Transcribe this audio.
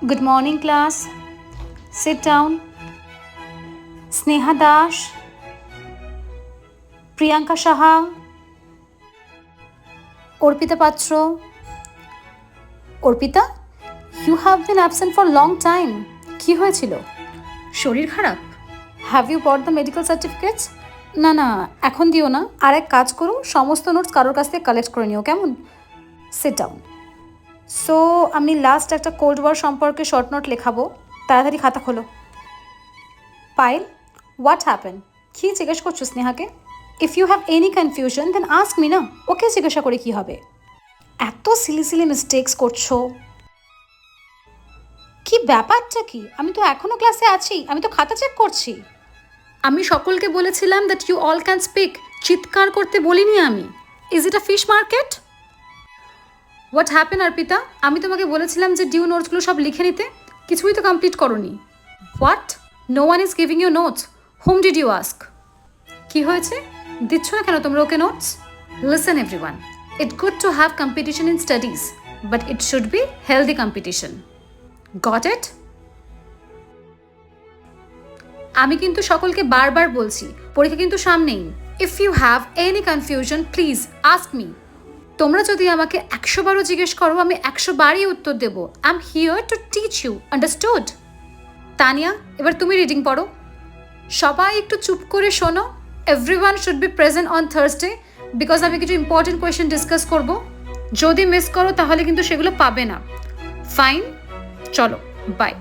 Good morning, class. Sit down. Sneha Dash, Priyanka Saha, Orpita Patra. Orpita, you have been absent for a long time. কি হয়েছিল? শরীর খারাপ? Have you bought the medical certificates? না এখন দিও না, আর এক কাজ করো, সমস্ত নোটস কারোর কাছ থেকে কালেক্ট করে নিও, কেমন? Sit down. সো আমি লাস্ট একটা কোল্ড ওয়ার সম্পর্কে শর্ট নোট লেখাবো, তাড়াতাড়ি খাতা খোলো। Payel, what happen? কী জিজ্ঞেস করছো স্নেহাকে? If you have any confusion then ask me না, ওকে জিজ্ঞাসা করে কী হবে? এত সিলি মিস্টেক্স করছো, কি ব্যাপারটা কি? আমি তো এখনও ক্লাসে আছি, আমি তো খাতা চেক করছি। আমি সকলকে বলেছিলাম that you all can speak, চিৎকার করতে বলিনি আমি। Is it a fish market? What happen Arpita? আমি তোমাকে বলেছিলাম যে ডিউ নোটসগুলো সব লিখে নিতে, কিছুই তো কমপ্লিট করোনি। What? No one is giving you notes, whom did you ask? কী হয়েছে, দিচ্ছ না কেন তোমরা ওকে notes? Listen everyone, it's good to have competition in studies, but it should be healthy competition. Got it? আমি কিন্তু সকলকে বারবার বলছি, পরীক্ষা কিন্তু সামনেই। If you have any confusion please ask me. তোমরা যদি আমাকে 100 বারও জিজ্ঞেস করো, আমি 100 বারই উত্তর দেবো। I am here to teach you, understood? Tania, এবার তুমি রিডিং পড়ো। সবাই একটু চুপ করে শোনো। Everyone should be present on Thursday, because আমি কিছু ইম্পর্টেন্ট কোয়েশ্চেন ডিসকাস করবো। যদি মিস করো তাহলে কিন্তু সেগুলো পাবে না। ফাইন, চলো, বাই।